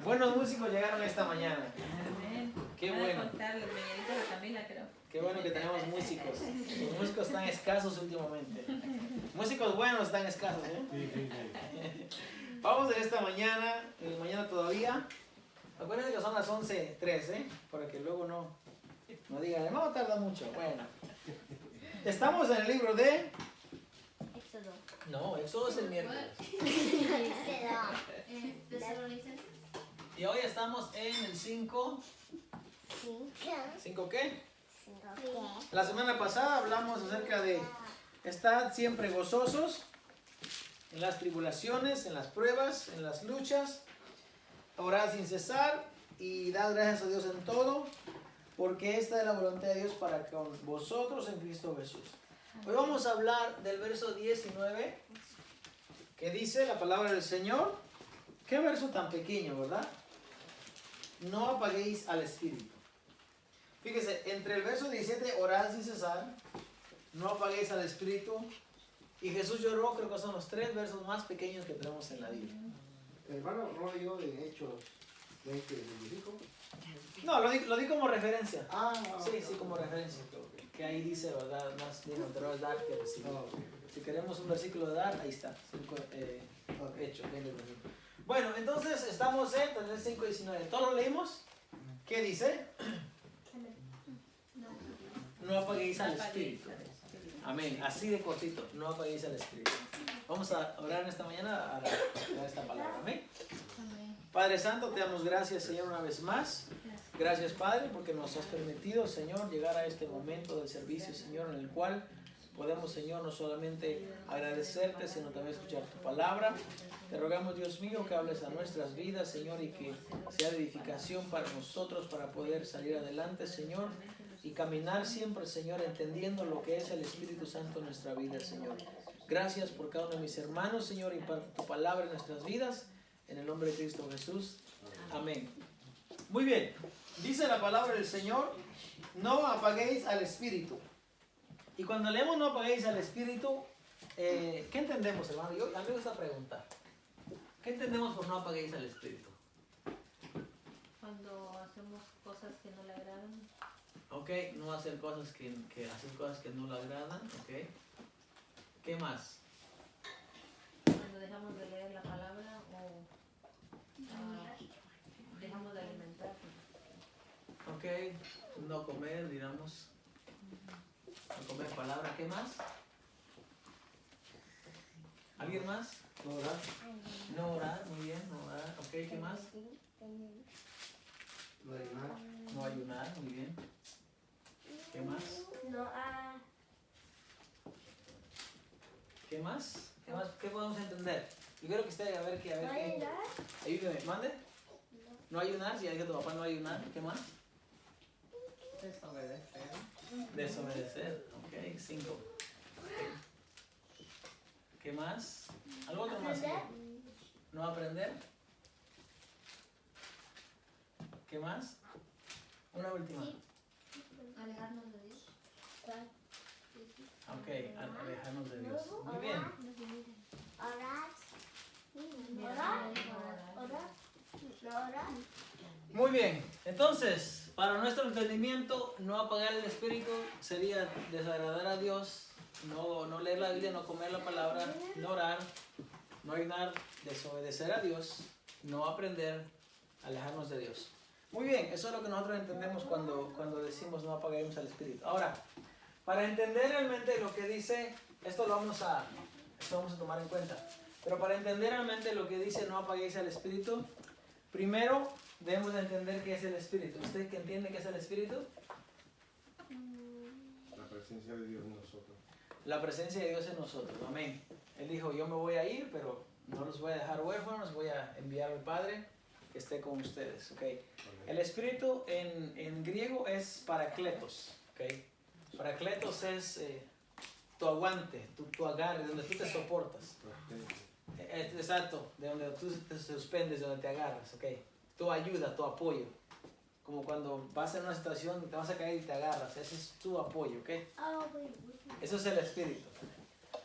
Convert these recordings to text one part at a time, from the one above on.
Buenos músicos llegaron esta mañana. Amén. Qué Van a bueno. contar los mañanitos de Camila, creo. Qué bueno que tenemos músicos. Los músicos están escasos últimamente. Músicos buenos están escasos, ¿eh? Sí. Vamos en esta mañana, mañana todavía. Acuérdense que son las 11:03, ¿eh? Para que luego no digan, no tarda mucho. Bueno. Estamos en el libro de... Éxodo. No, Éxodo es el miércoles. Tesalonicenses. Y hoy estamos en el 5. ¿5 qué? La semana pasada hablamos acerca de estar siempre gozosos en las tribulaciones, en las pruebas, en las luchas, orar sin cesar y dar gracias a Dios en todo, porque esta es la voluntad de Dios para con vosotros en Cristo Jesús. Hoy vamos a hablar del verso 19, que dice la palabra del Señor. Qué verso tan pequeño, ¿verdad? No apaguéis al Espíritu. Fíjese, entre el verso 17, orad sin cesar, no apaguéis al Espíritu, y Jesús lloró, creo que son los 3 versos más pequeños que tenemos en la Biblia. Hermano, no leyó de Hechos 20 de Jerico. No, lo di como referencia. Ok. Sí, como referencia. Que ahí dice, ¿verdad? Más bien, pero es dar que recibir. Ok. Si queremos un versículo de dar, ahí está. Ok. Hechos, 20. Bueno, entonces estamos en 5:19. ¿Todos lo leímos? ¿Qué dice? No apaguéis al Espíritu. Amén. Así de cortito. No apaguéis al Espíritu. Vamos a orar en esta mañana a dar esta palabra. Amén. Padre Santo, te damos gracias, Señor, una vez más. Gracias, Padre, porque nos has permitido, Señor, llegar a este momento del servicio, Señor, en el cual podemos, Señor, no solamente agradecerte, sino también escuchar tu palabra. Te rogamos, Dios mío, que hables a nuestras vidas, Señor, y que sea de edificación para nosotros, para poder salir adelante, Señor, y caminar siempre, Señor, entendiendo lo que es el Espíritu Santo en nuestra vida, Señor. Gracias por cada uno de mis hermanos, Señor, y por tu palabra en nuestras vidas. En el nombre de Cristo Jesús. Amén. Muy bien. Dice la palabra del Señor, no apaguéis al Espíritu. Y cuando leemos no apaguéis al Espíritu, ¿qué entendemos, hermano? A mí me gusta preguntar. ¿Qué entendemos por no apaguéis al Espíritu? Cuando hacemos cosas que no le agradan. Ok, no hacer cosas que hacer cosas que no le agradan. Ok. ¿Qué más? Cuando dejamos de leer la palabra o dejamos de alimentarnos. Ok, no comer, digamos. No comer palabra. ¿Qué más? ¿Alguien más? No orar. No orar, muy bien, no orar. Ok, ¿qué más? No ayunar. No ayunar, muy bien. ¿Qué más? ¿Qué más? ¿Qué más? ¿Qué podemos entender? Yo quiero que usted a ver qué. Ayúdeme, mande. No ayunar, si hay que tu papá no ayunar. ¿Qué más? Desobedecer. Desobedecer. Ok, 5. ¿Qué más? ¿Algo otro más? No aprender. ¿Qué más? Una última. Alejarnos de Dios. Ok, alejarnos de Dios. Muy bien. Muy bien. Entonces, para nuestro entendimiento, no apagar el Espíritu sería desagradar a Dios, no leer la Biblia, no comer la palabra, no orar, no ayunar, desobedecer a Dios, no aprender, alejarnos de Dios. Muy bien, eso es lo que nosotros entendemos cuando decimos no apaguemos al Espíritu. Ahora, para entender realmente lo que dice, esto vamos a tomar en cuenta, pero para entender realmente lo que dice no apaguéis al Espíritu, primero debemos de entender qué es el Espíritu. ¿Usted que entiende qué es el Espíritu? La presencia de Dios en nosotros. La presencia de Dios en nosotros, amén. Él dijo, yo me voy a ir, pero no los voy a dejar huérfanos, voy a enviar al Padre que esté con ustedes, okay. El Espíritu en griego es parakletos, okay. Parakletos es tu aguante, tu agarre, donde tú te soportas. Exacto, de donde tú te suspendes, donde te agarras, okay. Tu ayuda, tu apoyo. Como cuando vas en una situación, te vas a caer y te agarras, ese es tu apoyo, ¿ok? Eso es el Espíritu.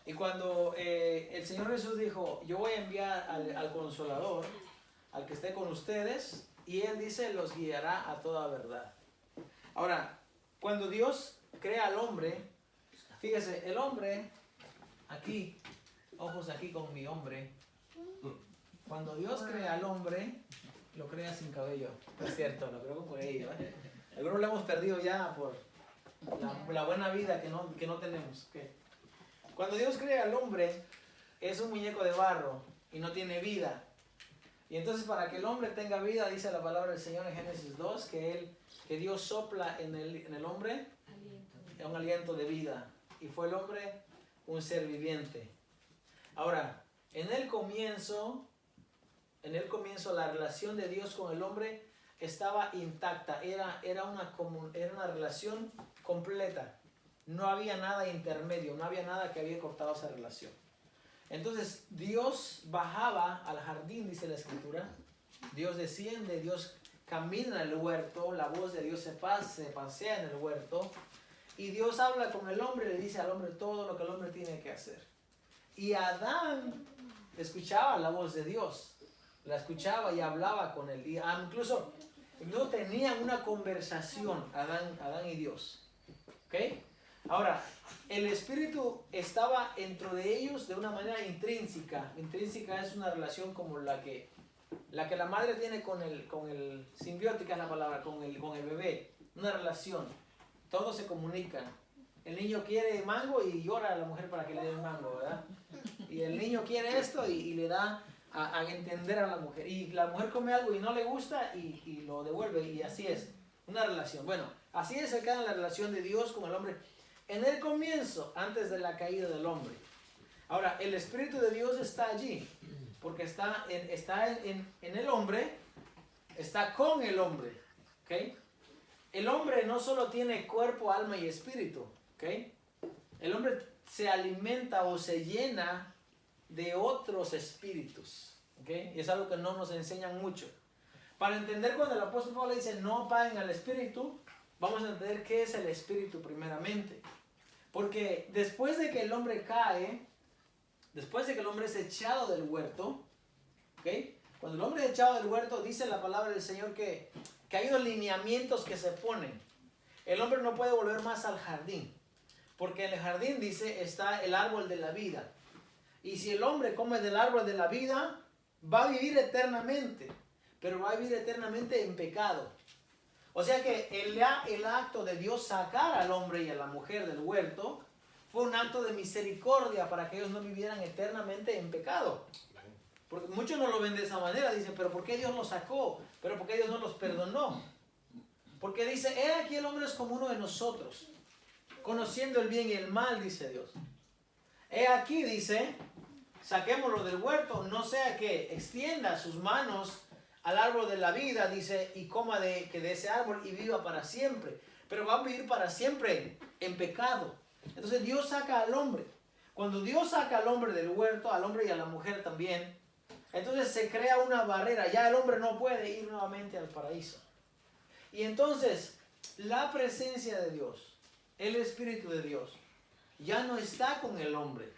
Y cuando el Señor Jesús dijo, yo voy a enviar al Consolador, al que esté con ustedes y Él dice, los guiará a toda verdad. Ahora, cuando Dios crea al hombre, fíjese, el hombre, aquí, ojos aquí con mi hombre, cuando Dios crea al hombre, lo crea sin cabello, es cierto, lo creo por ello, ¿eh? Algunos lo hemos perdido ya por la buena vida que no tenemos. ¿Okay? Cuando Dios crea al hombre, es un muñeco de barro y no tiene vida. Y entonces para que el hombre tenga vida, dice la palabra del Señor en Génesis 2, que Dios sopla en el hombre un aliento de vida. Y fue el hombre un ser viviente. Ahora, en el comienzo la relación de Dios con el hombre estaba intacta. Era una relación completa. No había nada intermedio, no había nada que había cortado esa relación. Entonces Dios bajaba al jardín, dice la Escritura. Dios desciende, Dios camina en el huerto, la voz de Dios se pasea en el huerto. Y Dios habla con el hombre y le dice al hombre todo lo que el hombre tiene que hacer. Y Adán escuchaba la voz de Dios, la escuchaba y hablaba con él. Y incluso tenían una conversación, Adán y Dios. ¿Ok? Ahora, el Espíritu estaba dentro de ellos de una manera intrínseca. Intrínseca es una relación como la que la madre tiene con el simbiótica es la palabra, con el bebé. Una relación. Todos se comunican. El niño quiere mango y llora a la mujer para que le dé el mango, ¿verdad? Y el niño quiere esto y le da a entender a la mujer. Y la mujer come algo y no le gusta y lo devuelve. Y así es. Una relación. Bueno, así es acá en la relación de Dios con el hombre. En el comienzo, antes de la caída del hombre. Ahora, el Espíritu de Dios está allí, porque está en el hombre, está con el hombre. ¿Okay? El hombre no solo tiene cuerpo, alma y espíritu. ¿Okay? El hombre se alimenta o se llena de otros espíritus. ¿Okay? Y es algo que no nos enseñan mucho. Para entender cuando el apóstol Pablo dice no apaguen al espíritu, vamos a entender qué es el espíritu primeramente. Porque después de que el hombre cae, después de que el hombre es echado del huerto, ¿okay? Cuando el hombre es echado del huerto, dice la palabra del Señor que hay unos lineamientos que se ponen. El hombre no puede volver más al jardín, porque en el jardín, dice, está el árbol de la vida. Y si el hombre come del árbol de la vida, va a vivir eternamente, pero va a vivir eternamente en pecado. O sea que el acto de Dios sacar al hombre y a la mujer del huerto fue un acto de misericordia para que ellos no vivieran eternamente en pecado. Porque muchos no lo ven de esa manera, dicen, pero ¿por qué Dios los sacó? ¿Pero por qué Dios no los perdonó? Porque dice, he aquí el hombre es como uno de nosotros, conociendo el bien y el mal, dice Dios. He aquí, dice, saquémoslo del huerto, no sea que extienda sus manos al árbol de la vida, dice, y coma de ese árbol y viva para siempre. Pero va a vivir para siempre en pecado. Entonces Dios saca al hombre. Cuando Dios saca al hombre del huerto, al hombre y a la mujer también, entonces se crea una barrera. Ya el hombre no puede ir nuevamente al paraíso. Y entonces la presencia de Dios, el Espíritu de Dios, ya no está con el hombre.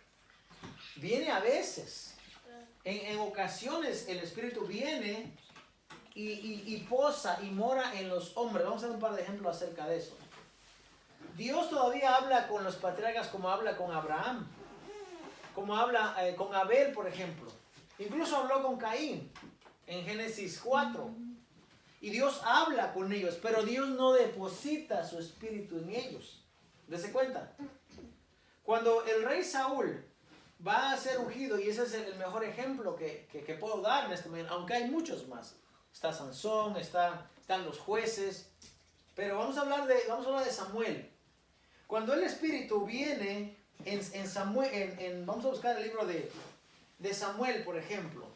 Viene a veces. En ocasiones el Espíritu viene y posa y mora en los hombres. Vamos a ver un par de ejemplos acerca de eso. Dios todavía habla con los patriarcas como habla con Abraham, como habla con Abel, por ejemplo. Incluso habló con Caín en Génesis 4. Y Dios habla con ellos, pero Dios no deposita su espíritu en ellos. ¿Dese cuenta? Cuando el rey Saúl va a ser ungido, y ese es el mejor ejemplo que puedo dar en este momento, aunque hay muchos más. Está Sansón, están los jueces, pero vamos a hablar de Samuel. Cuando el Espíritu viene en Samuel, vamos a buscar el libro de Samuel, por ejemplo.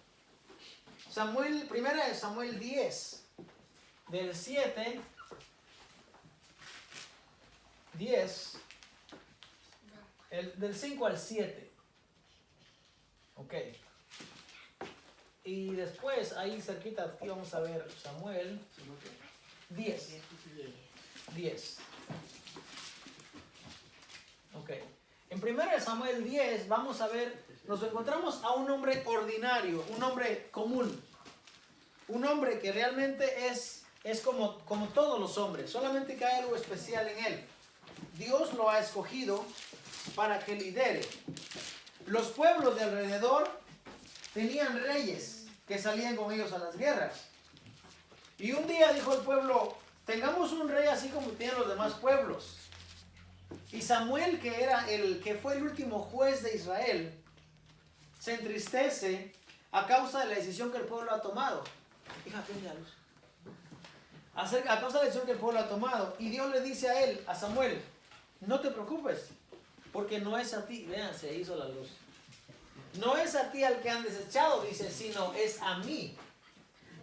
Primera de Samuel 10, del 7, 10, del 5 al 7. Ok. Y después, ahí cerquita, aquí vamos a ver Samuel 10. 10. Ok. En 1 Samuel 10 vamos a ver, nos encontramos a un hombre ordinario, un hombre común. un hombre que realmente es como todos los hombres, solamente que hay algo especial en él. Dios lo ha escogido para que lidere. Los pueblos de alrededor tenían reyes que salían con ellos a las guerras. Y un día dijo el pueblo, tengamos un rey así como tienen los demás pueblos. Y Samuel, que fue el último juez de Israel, se entristece a causa de la decisión que el pueblo ha tomado. Hija, prende la luz. A causa de la decisión que el pueblo ha tomado. Y Dios le dice a él, a Samuel, no te preocupes, porque no es a ti. Vean, se hizo la luz. No es a ti al que han desechado, dice, sino es a mí.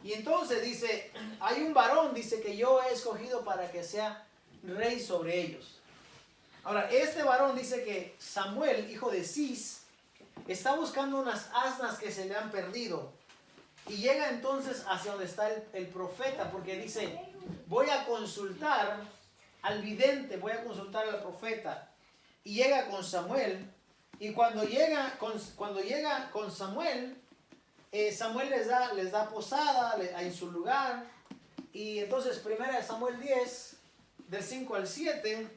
Y entonces dice, hay un varón, dice, que yo he escogido para que sea rey sobre ellos. Ahora, este varón dice que Samuel, hijo de Cis, está buscando unas asnas que se le han perdido. Y llega entonces hacia donde está el profeta, porque dice, voy a consultar al vidente, voy a consultar al profeta. Y llega con Samuel, y cuando llega con Samuel, Samuel les da posada en su lugar. Y entonces, 1 Samuel 10, del 5 al 7,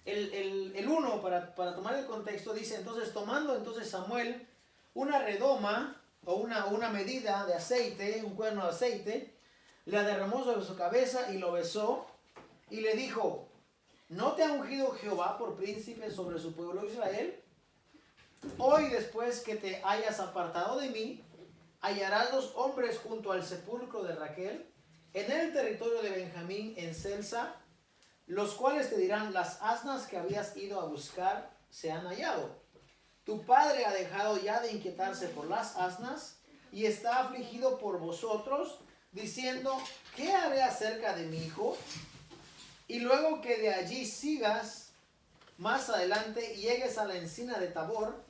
el 1, para tomar el contexto, dice, entonces tomando entonces Samuel una redoma o una medida de aceite, un cuerno de aceite, la derramó sobre su cabeza y lo besó y le dijo, ¿no te ha ungido Jehová por príncipe sobre su pueblo Israel? Hoy, después que te hayas apartado de mí, hallarás 2 hombres junto al sepulcro de Raquel en el territorio de Benjamín en Selsa, los cuales te dirán, las asnas que habías ido a buscar se han hallado. Tu padre ha dejado ya de inquietarse por las asnas y está afligido por vosotros, diciendo, ¿qué haré acerca de mi hijo? Y luego que de allí sigas más adelante y llegues a la encina de Tabor,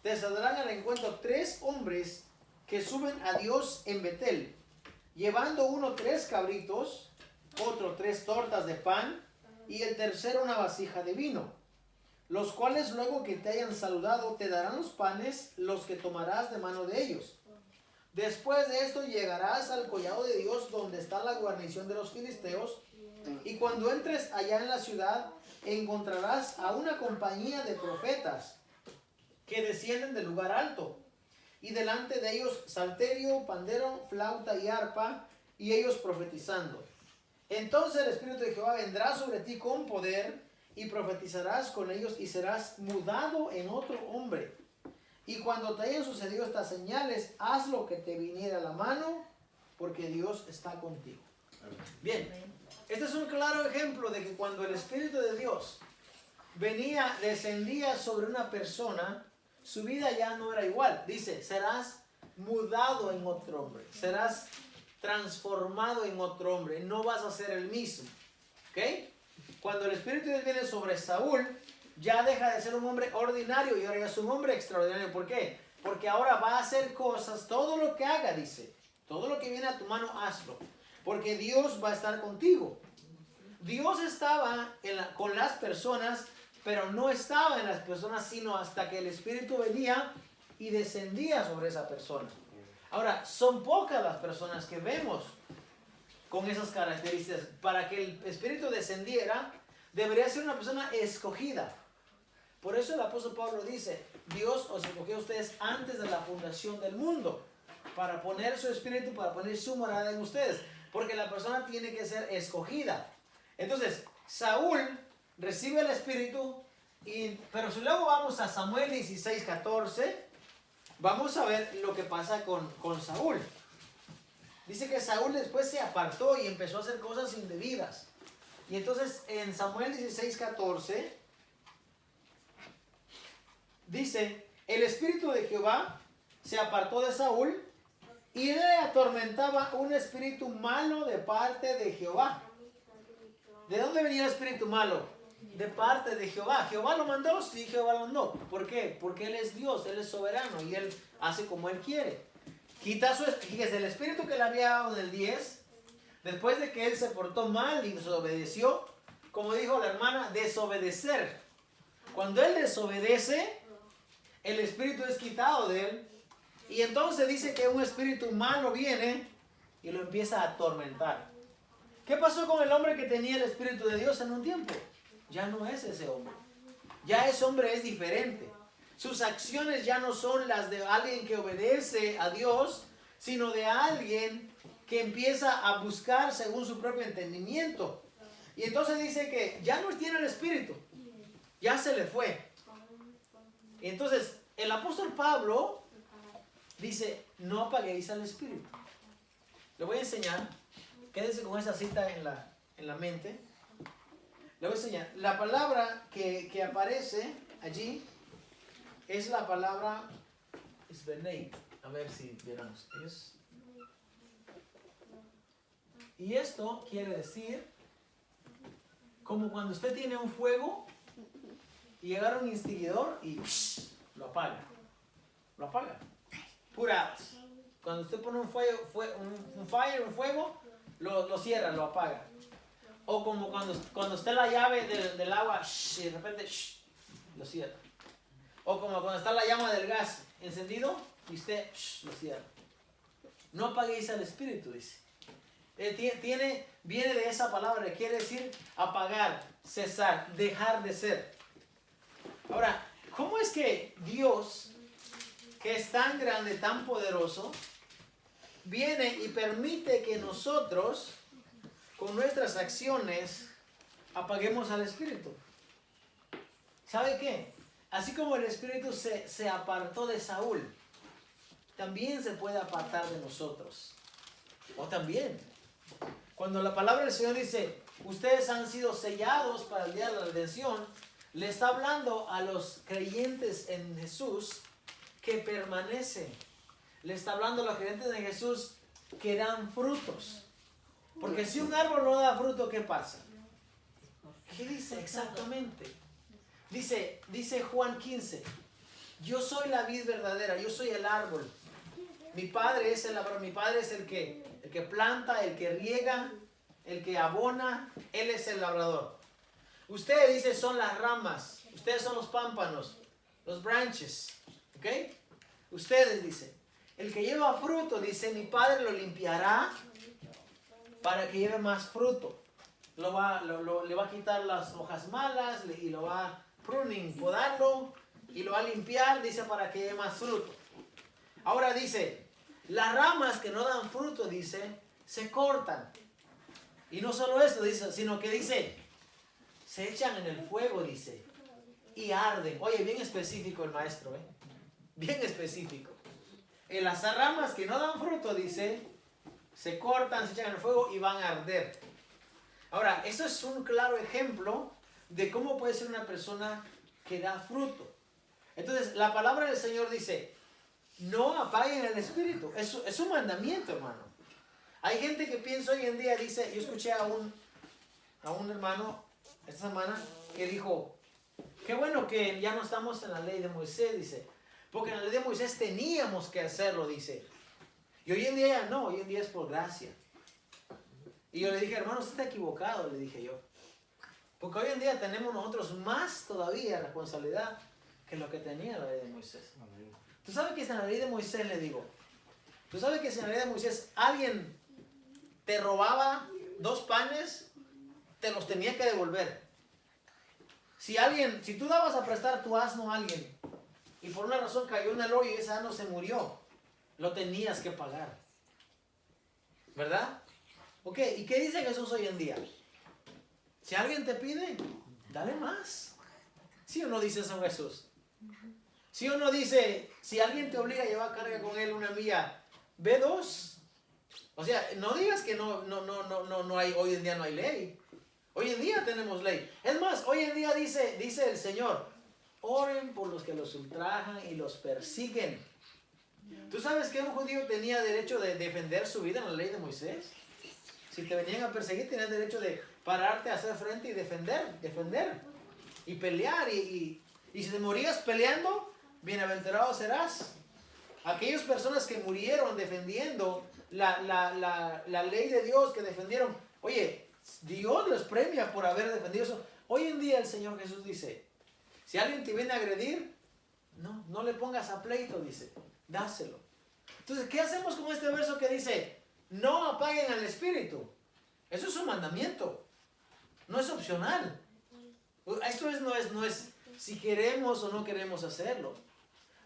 te saldrán al encuentro 3 hombres que suben a Dios en Betel, llevando uno 3 cabritos, otro 3 tortas de pan, y el tercero una vasija de vino, los cuales luego que te hayan saludado te darán los panes, los que tomarás de mano de ellos. Después de esto llegarás al collado de Dios, donde está la guarnición de los filisteos, y cuando entres allá en la ciudad encontrarás a una compañía de profetas que descienden del lugar alto, y delante de ellos salterio, pandero, flauta y arpa, y ellos profetizando. Entonces el Espíritu de Jehová vendrá sobre ti con poder, y profetizarás con ellos, y serás mudado en otro hombre. Y cuando te hayan sucedido estas señales, haz lo que te viniera a la mano, porque Dios está contigo. Bien, este es un claro ejemplo de que cuando el Espíritu de Dios descendía sobre una persona, su vida ya no era igual. Dice, serás mudado en otro hombre, serás transformado en otro hombre, no vas a ser el mismo. ¿Ok? Cuando el Espíritu de Dios viene sobre Saúl, ya deja de ser un hombre ordinario y ahora ya es un hombre extraordinario. ¿Por qué? Porque ahora va a hacer cosas, todo lo que haga, dice, todo lo que viene a tu mano, hazlo. Porque Dios va a estar contigo. Dios estaba con las personas, pero no estaba en las personas, sino hasta que el Espíritu venía y descendía sobre esa persona. Ahora, son pocas las personas que vemos con esas características. Para que el Espíritu descendiera, debería ser una persona escogida. Por eso el apóstol Pablo dice, Dios os escogió a ustedes antes de la fundación del mundo, para poner su Espíritu, para poner su morada en ustedes. Porque la persona tiene que ser escogida. Entonces, Saúl recibe el Espíritu, pero si luego vamos a Samuel 16:14, vamos a ver lo que pasa con Saúl. Dice que Saúl después se apartó y empezó a hacer cosas indebidas. Y entonces en Samuel 16:14 dice, el Espíritu de Jehová se apartó de Saúl y le atormentaba un espíritu malo de parte de Jehová. ¿De dónde venía el espíritu malo? De parte de Jehová. ¿Jehová lo mandó? Sí, Jehová lo mandó. ¿Por qué? Porque Él es Dios, Él es soberano y Él hace como Él quiere. Fíjese, el espíritu que le había dado en el 10, después de que Él se portó mal y desobedeció, como dijo la hermana, desobedecer. Cuando Él desobedece, el espíritu es quitado de Él. Y entonces dice que un espíritu malo viene y lo empieza a atormentar. ¿Qué pasó con el hombre que tenía el Espíritu de Dios en un tiempo? Ya no es ese hombre. Ya ese hombre es diferente. Sus acciones ya no son las de alguien que obedece a Dios, sino de alguien que empieza a buscar según su propio entendimiento. Y entonces dice que ya no tiene el Espíritu. Ya se le fue. Y entonces el apóstol Pablo dice, no apaguéis al Espíritu. Le voy a enseñar. Quédense con esa cita en la mente. Le voy a enseñar. La palabra que aparece allí es la palabra Isbeneit. A ver si viéramos. Y esto quiere decir como cuando usted tiene un fuego y agarra un instigador y lo apaga. Lo apaga. Put out. Cuando usted pone un fuego, lo cierra, lo apaga. O como cuando está la llave del agua y de repente lo cierra. O como cuando está la llama del gas encendido y usted lo cierra. No apaguéis al Espíritu, dice. Viene de esa palabra, quiere decir apagar, cesar, dejar de ser. Ahora, ¿cómo es que Dios, que es tan grande, tan poderoso, viene y permite que nosotros, con nuestras acciones, apaguemos al Espíritu? ¿Sabe qué? Así como el Espíritu se apartó de Saúl, también se puede apartar de nosotros. O también, cuando la palabra del Señor dice, ustedes han sido sellados para el día de la redención, le está hablando a los creyentes en Jesús que permanecen. Le está hablando a los creyentes en Jesús que dan frutos. Porque si un árbol no da fruto, ¿qué pasa? ¿Qué dice exactamente? Dice Juan 15, yo soy la vid verdadera, yo soy el árbol. Mi padre es el labrador, mi padre es el que planta, el que riega, el que abona, él es el labrador. Ustedes, dice, son las ramas, ustedes son los pámpanos, los branches, ¿ok? Ustedes, dice, el que lleva fruto, dice, mi padre lo limpiará para que lleve más fruto. Le va a quitar las hojas malas y lo va a pruning, podarlo y lo va a limpiar, dice, para que lleve más fruto. Ahora dice, las ramas que no dan fruto, dice, se cortan. Y no solo eso, dice, sino que dice, se echan en el fuego, dice, y arden. Oye, bien específico el maestro, bien específico. En las ramas que no dan fruto, dice, se cortan, se echan en el fuego y van a arder. Ahora, eso es un claro ejemplo de cómo puede ser una persona que da fruto. Entonces, la palabra del Señor dice, no apaguen el Espíritu. Es un mandamiento, hermano. Hay gente que piensa hoy en día, dice, yo escuché a un hermano esta semana que dijo, qué bueno que ya no estamos en la ley de Moisés, dice, porque en la ley de Moisés teníamos que hacerlo, dice. Y hoy en día ya no, hoy en día es por gracia. Y yo le dije, hermano, usted está equivocado, le dije yo. Porque hoy en día tenemos nosotros más todavía responsabilidad que lo que tenía la ley de Moisés. ¿Tú sabes que si en la ley de Moisés, le digo, tú sabes que si en la ley de Moisés alguien te robaba 2 panes, te los tenía que devolver? Si tú dabas a prestar tu asno a alguien y por una razón cayó en el hoyo y ese asno se murió, lo tenías que pagar. ¿Verdad? Ok, ¿y qué dice Jesús hoy en día? Si alguien te pide, dale más. ¿Sí o no dice eso Jesús? ¿Sí o no dice, si alguien te obliga a llevar carga con él 1 milla, ve 2? O sea, no digas que no hay, hoy en día no hay ley. Hoy en día tenemos ley. Es más, hoy en día dice el Señor, oren por los que los ultrajan y los persiguen. ¿Tú sabes que un judío tenía derecho de defender su vida en la ley de Moisés? Si te venían a perseguir, tenías derecho de pararte, hacer frente y defender. Y pelear. Y si te morías peleando, bienaventurado serás. Aquellas personas que murieron defendiendo la ley de Dios, que defendieron, oye, Dios les premia por haber defendido eso. Hoy en día el Señor Jesús dice, si alguien te viene a agredir, no le pongas a pleito, dice, dáselo. Entonces, ¿qué hacemos con este verso que dice, no apaguen al Espíritu. Eso es un mandamiento. No es opcional. Esto no es si queremos o no queremos hacerlo.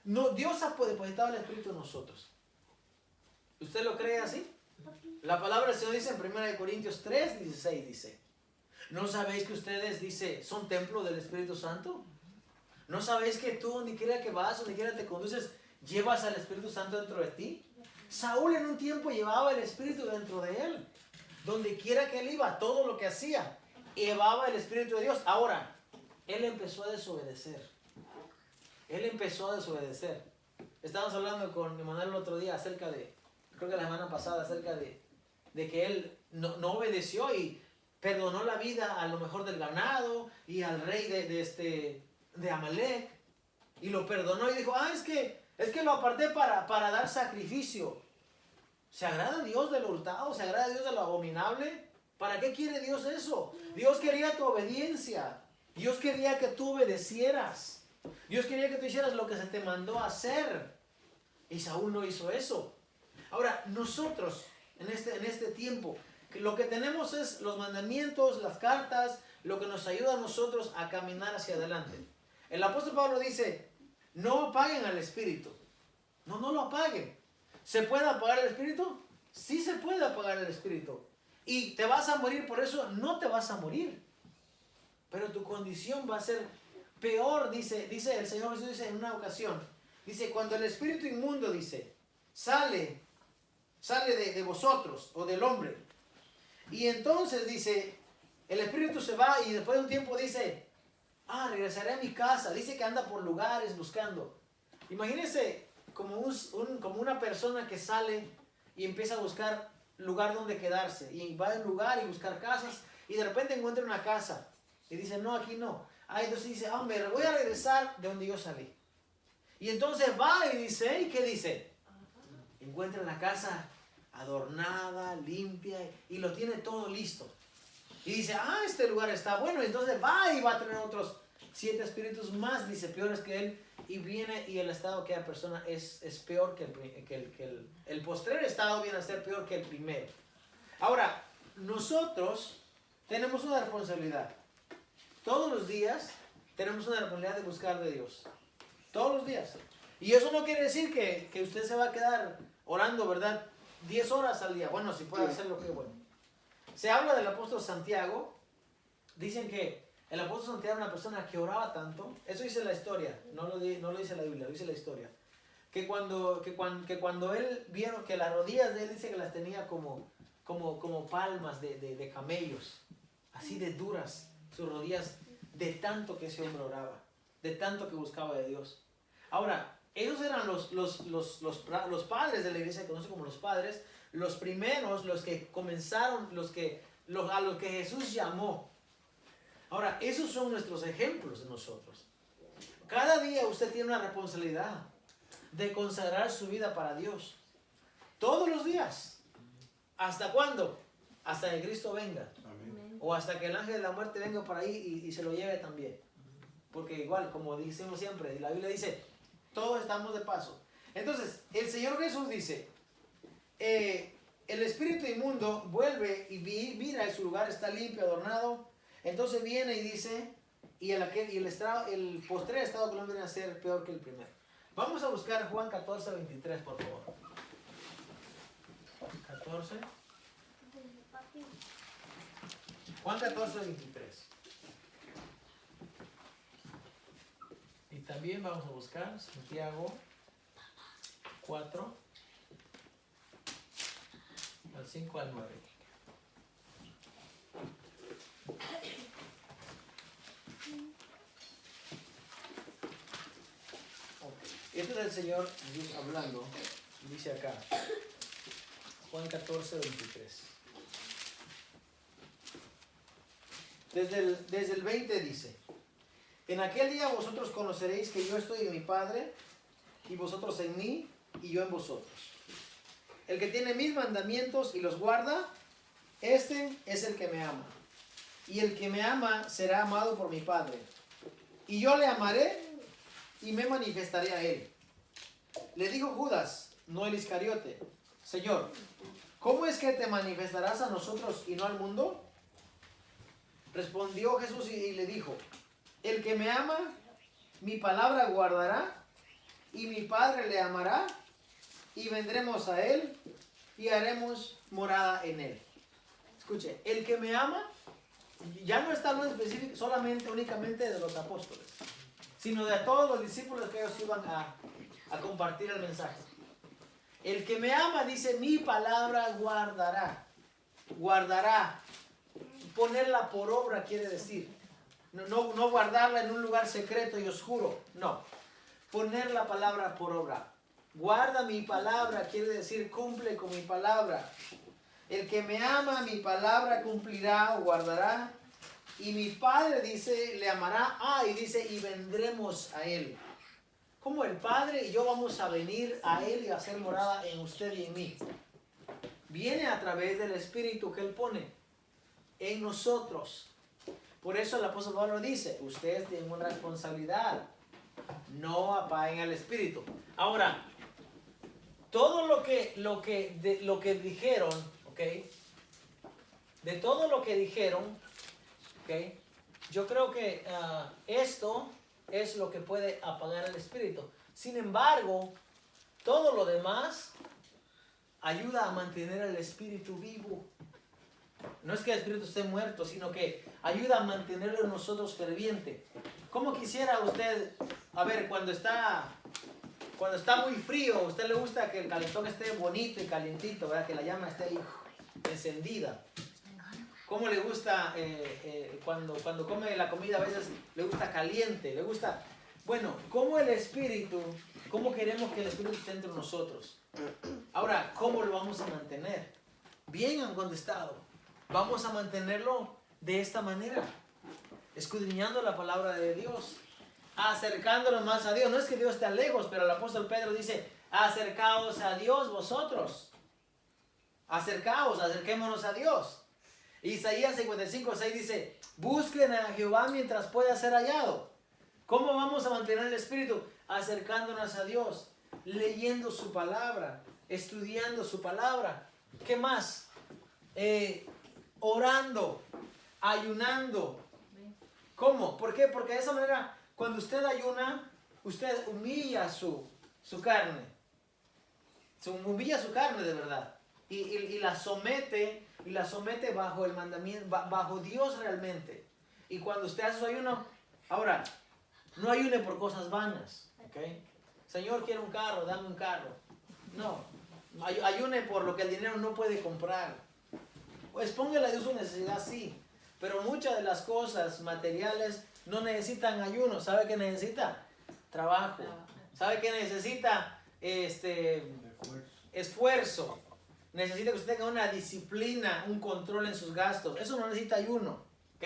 No, Dios ha depositado el Espíritu en nosotros. ¿Usted lo cree así? La palabra del Señor dice en 1 Corintios 3, 16, dice: ¿no sabéis que ustedes, dice, son templo del Espíritu Santo? ¿No sabéis que tú, donde quiera que vas, donde quiera te conduces, llevas al Espíritu Santo dentro de ti? Saúl en un tiempo llevaba el Espíritu dentro de él. Donde quiera que él iba, todo lo que hacía, llevaba el Espíritu de Dios. Ahora, él empezó a desobedecer. Él empezó a desobedecer. Estábamos hablando con Emanuel el otro día acerca de, creo que la semana pasada, acerca de que él no obedeció y perdonó la vida a lo mejor del ganado y al rey de Amalek. Y lo perdonó y dijo, es que lo aparté para dar sacrificio. ¿Se agrada a Dios de lo hurtado? ¿Se agrada a Dios de lo abominable? ¿Para qué quiere Dios eso? Dios quería tu obediencia. Dios quería que tú obedecieras. Dios quería que tú hicieras lo que se te mandó a hacer. Y Saúl no hizo eso. Ahora, nosotros, en este tiempo, lo que tenemos es los mandamientos, las cartas, lo que nos ayuda a nosotros a caminar hacia adelante. El apóstol Pablo dice, no apaguen al Espíritu. No lo apaguen. ¿Se puede apagar el Espíritu? Sí se puede apagar el Espíritu. ¿Y te vas a morir por eso? No te vas a morir. Pero tu condición va a ser peor, dice el Señor Jesús, dice en una ocasión. Dice, cuando el espíritu inmundo, dice, sale de vosotros o del hombre. Y entonces dice, el espíritu se va y después de un tiempo dice, regresaré a mi casa. Dice que anda por lugares buscando. Imagínense como una persona que sale y empieza a buscar lugar donde quedarse. Y va a un lugar y buscar casas y de repente encuentra una casa. Y dice, no, aquí no. Entonces dice, me voy a regresar de donde yo salí. Y entonces va y dice, ¿y qué dice? Encuentra la casa adornada, limpia, y lo tiene todo listo. Y dice, este lugar está bueno. Y entonces va y va a tener otros 7 espíritus más, dice, peores que él. Y viene y el estado que la persona es peor que el postrer estado viene a ser peor que el primero. Ahora, nosotros tenemos una responsabilidad. Todos los días tenemos una responsabilidad de buscar de Dios. Todos los días. Y eso no quiere decir que usted se va a quedar orando, ¿verdad? 10 horas al día. Bueno, si puede hacer lo que bueno. Se habla del apóstol Santiago. Dicen que el apóstol Santiago era una persona que oraba tanto. Eso dice la historia. No lo dice la Biblia, lo dice la historia. Que cuando él vieron que las rodillas de él, dice que las tenía como palmas de camellos. Así de duras sus rodillas, de tanto que ese hombre oraba, de tanto que buscaba de Dios. Ahora, ellos eran los padres de la iglesia, que conocen como los padres, los primeros, los que comenzaron, a los que Jesús llamó. Ahora, esos son nuestros ejemplos de nosotros. Cada día usted tiene una responsabilidad de consagrar su vida para Dios. Todos los días. ¿Hasta cuándo? Hasta que Cristo venga. O hasta que el ángel de la muerte venga por ahí y se lo lleve también. Porque igual, como decimos siempre, la Biblia dice, todos estamos de paso. Entonces, el Señor Jesús dice, el espíritu inmundo vuelve y mira y su lugar está limpio, adornado. Entonces viene y dice, el postrer estado que no viene a ser peor que el primero. Vamos a buscar Juan 14, 23, por favor. 14. Juan 14, 23. Y también vamos a buscar Santiago 4, al 5 al 9. Este es el Señor Dios hablando. Dice acá, Juan 14, 23. Desde el 20 dice, en aquel día vosotros conoceréis que yo estoy en mi Padre, y vosotros en mí, y yo en vosotros. El que tiene mis mandamientos y los guarda, este es el que me ama. Y el que me ama será amado por mi Padre. Y yo le amaré y me manifestaré a él. Le dijo Judas, no el Iscariote, Señor, ¿cómo es que te manifestarás a nosotros y no al mundo? Respondió Jesús y le dijo, el que me ama, mi palabra guardará, y mi Padre le amará, y vendremos a él, y haremos morada en él. Escuche, el que me ama, ya no está hablando específico, únicamente de los apóstoles, sino de todos los discípulos que ellos iban a compartir el mensaje. El que me ama, dice, mi palabra guardará. Guardará. Ponerla por obra quiere decir. No guardarla en un lugar secreto y oscuro. No. Poner la palabra por obra. Guarda mi palabra quiere decir cumple con mi palabra. El que me ama, mi palabra cumplirá o guardará. Y mi Padre, dice, le amará. Y dice, y vendremos a él. Como el Padre y yo vamos a venir a él y a hacer morada en usted y en mí. Viene a través del Espíritu que él pone en nosotros. Por eso el apóstol Pablo dice, ustedes tienen una responsabilidad. No apaguen al Espíritu. Ahora, todo lo que dijeron, ¿ok? De todo lo que dijeron, ¿ok? Yo creo que esto es lo que puede apagar el espíritu. Sin embargo, todo lo demás ayuda a mantener el espíritu vivo. No es que el espíritu esté muerto, sino que ayuda a mantenerlo en nosotros ferviente. ¿Cómo quisiera usted, a ver, cuando está muy frío, a usted le gusta que el calentón esté bonito y calientito, ¿verdad? Que la llama esté ahí encendida? ¿Cómo le gusta cuando come la comida? A veces le gusta caliente, le gusta... Bueno, ¿cómo queremos que el espíritu esté entre nosotros? Ahora, ¿cómo lo vamos a mantener? Bien han contestado. Vamos a mantenerlo de esta manera. Escudriñando la palabra de Dios. Acercándonos más a Dios. No es que Dios esté lejos, pero el apóstol Pedro dice, acercaos a Dios vosotros. Acerquémonos a Dios. Isaías 55:6 dice, busquen a Jehová mientras pueda ser hallado. ¿Cómo vamos a mantener el espíritu? Acercándonos a Dios, leyendo su palabra, estudiando su palabra. ¿Qué más? Orando, ayunando. ¿Cómo? ¿Por qué? Porque de esa manera, cuando usted ayuna, usted humilla su carne. Humilla su carne de verdad. Y la somete bajo el mandamiento, bajo Dios realmente. Y cuando usted hace su ayuno, ahora, no ayune por cosas vanas, ¿ok? Señor, quiero un carro, dame un carro. No, ayune por lo que el dinero no puede comprar. Pues póngale a Dios su necesidad, sí. Pero muchas de las cosas materiales no necesitan ayuno. ¿Sabe qué necesita? Trabajo. ¿Sabe qué necesita? Esfuerzo. Necesita que usted tenga una disciplina, un control en sus gastos. Eso no necesita ayuno, ¿ok?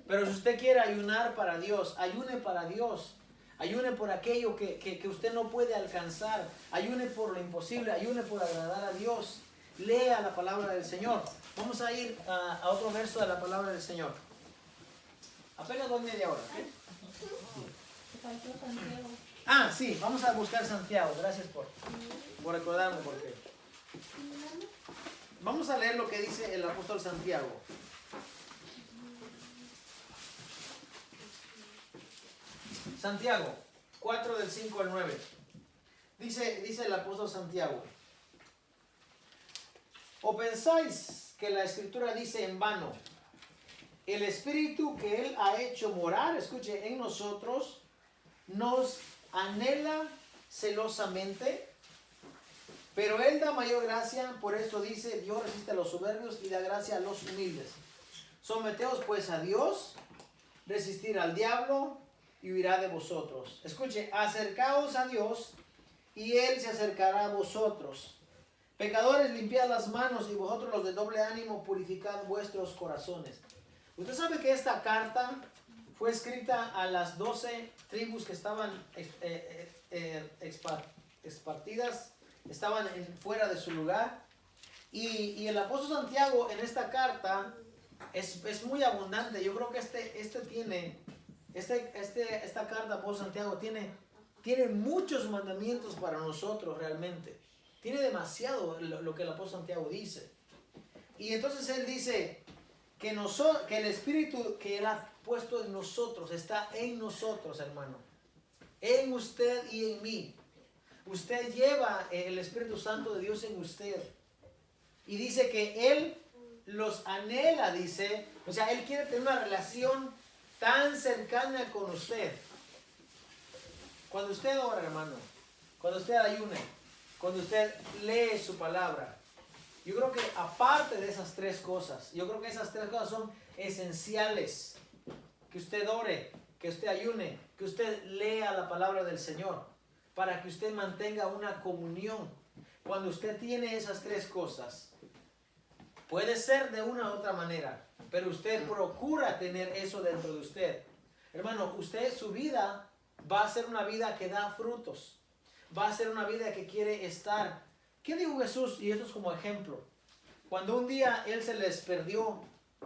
Pero si usted quiere ayunar para Dios, ayune para Dios. Ayune por aquello que usted no puede alcanzar. Ayune por lo imposible. Ayune por agradar a Dios. Lea la palabra del Señor. Vamos a ir a otro verso de la palabra del Señor. Apenas 2 media hora, ¿ok? Sí, vamos a buscar Santiago. Gracias por recordarme porque... Vamos a leer lo que dice el apóstol Santiago. Santiago 4 del 5 al 9. Dice el apóstol Santiago: ¿O pensáis que la escritura dice en vano, el espíritu que él ha hecho morar, escuche, en nosotros, nos anhela celosamente? Pero él da mayor gracia, por eso dice, Dios resiste a los soberbios y da gracia a los humildes. Someteos pues a Dios, resistir al diablo y huirá de vosotros. Escuche, acercaos a Dios y él se acercará a vosotros. Pecadores, limpiad las manos, y vosotros los de doble ánimo purificad vuestros corazones. Usted sabe que esta carta fue escrita a las 12 tribus que estaban espartidas, estaban fuera de su lugar. Y el apóstol Santiago en esta carta es muy abundante. Yo creo que esta carta, apóstol Santiago, tiene muchos mandamientos para nosotros realmente. Tiene demasiado lo que el apóstol Santiago dice. Y entonces él dice que el Espíritu que Él ha puesto en nosotros está en nosotros, hermano. En usted y en mí. Usted lleva el Espíritu Santo de Dios en usted. Y dice que Él los anhela, dice. O sea, Él quiere tener una relación tan cercana con usted. Cuando usted ora, hermano, cuando usted ayune, cuando usted lee su palabra, yo creo que aparte de esas tres cosas, yo creo que esas tres cosas son esenciales. Que usted ore, que usted ayune, que usted lea la palabra del Señor, para que usted mantenga una comunión. Cuando usted tiene esas tres cosas, puede ser de una u otra manera, pero usted procura tener eso dentro de usted. Hermano, usted, su vida va a ser una vida que da frutos. Va a ser una vida que quiere estar. ¿Qué dijo Jesús? Y esto es como ejemplo. Cuando un día Él se les perdió,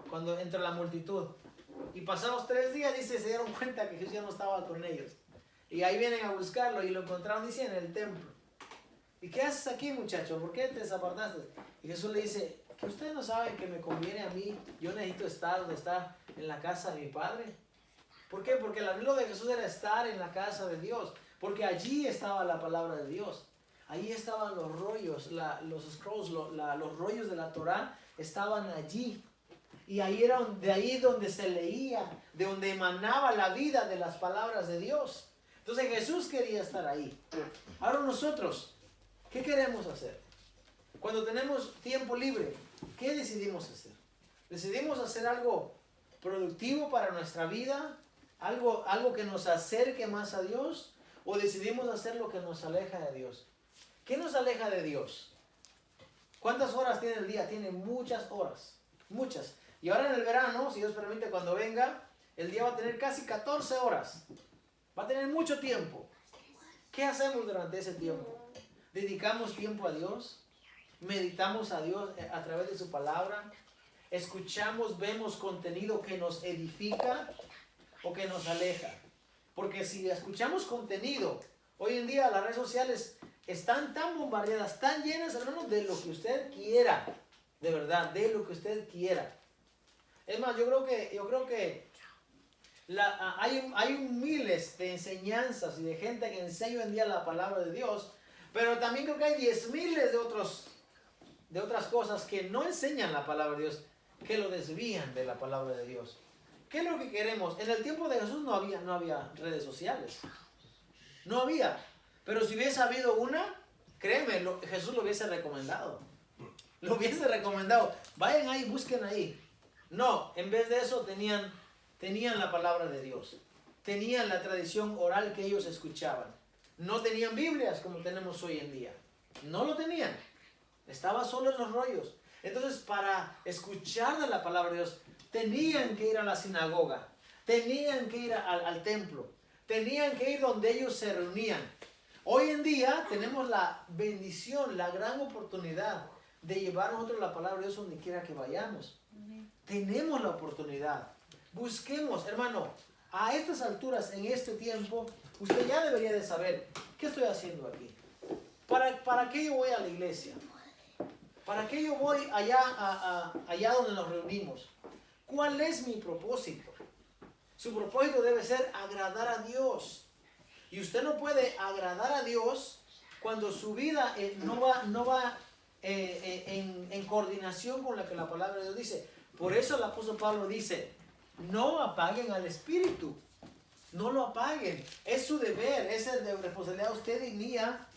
cuando entre la multitud, y pasados 3 días, dice, se dieron cuenta que Jesús ya no estaba con ellos. Y ahí vienen a buscarlo y lo encontraron, dice, en el templo. ¿Y qué haces aquí, muchacho? ¿Por qué te desapartaste? Y Jesús le dice, que ustedes no saben que me conviene a mí, yo necesito estar donde está, en la casa de mi Padre. ¿Por qué? Porque el anhelo de Jesús era estar en la casa de Dios, porque allí estaba la palabra de Dios. Ahí estaban los rollos, los scrolls, los rollos de la Torá estaban allí. Y ahí era de ahí donde se leía, de donde emanaba la vida de las palabras de Dios. Entonces Jesús quería estar ahí. Ahora nosotros, ¿qué queremos hacer? Cuando tenemos tiempo libre, ¿qué decidimos hacer? ¿Decidimos hacer algo productivo para nuestra vida? ¿Algo que nos acerque más a Dios? ¿O decidimos hacer lo que nos aleja de Dios? ¿Qué nos aleja de Dios? ¿Cuántas horas tiene el día? Tiene muchas horas. Muchas. Y ahora en el verano, si Dios permite, cuando venga, el día va a tener casi 14 horas. Va a tener mucho tiempo. ¿Qué hacemos durante ese tiempo? ¿Dedicamos tiempo a Dios? ¿Meditamos a Dios a través de su palabra? ¿Escuchamos, vemos contenido que nos edifica o que nos aleja? Porque si escuchamos contenido, hoy en día las redes sociales están tan bombardeadas, tan llenas, hermanos, de lo que usted quiera. De verdad, de lo que usted quiera. Es más, yo creo que hay miles de enseñanzas y de gente que enseña hoy en día la palabra de Dios, pero también creo que hay 10,000 de otras cosas que no enseñan la palabra de Dios, que lo desvían de la palabra de Dios. ¿Qué es lo que queremos? En el tiempo de Jesús no había redes sociales. No había. Pero si hubiese habido una, créeme, Jesús lo hubiese recomendado. Lo hubiese recomendado. Vayan ahí, busquen ahí. No, en vez de eso tenían la palabra de Dios. Tenían la tradición oral que ellos escuchaban. No tenían Biblias como tenemos hoy en día. No lo tenían. Estaba solo en los rollos. Entonces, para escuchar de la palabra de Dios, tenían que ir a la sinagoga. Tenían que ir al templo. Tenían que ir donde ellos se reunían. Hoy en día tenemos la bendición, la gran oportunidad de llevar nosotros la palabra de Dios donde quiera que vayamos. Tenemos la oportunidad. Busquemos, hermano, a estas alturas, en este tiempo, usted ya debería de saber, ¿qué estoy haciendo aquí? ¿Para qué yo voy a la iglesia? ¿Para qué yo voy allá donde nos reunimos? ¿Cuál es mi propósito? Su propósito debe ser agradar a Dios. Y usted no puede agradar a Dios cuando su vida no va en coordinación con lo que la palabra de Dios dice. Por eso el apóstol Pablo dice, no apaguen al Espíritu. No lo apaguen. Es su deber, es de responsabilidad de usted y mía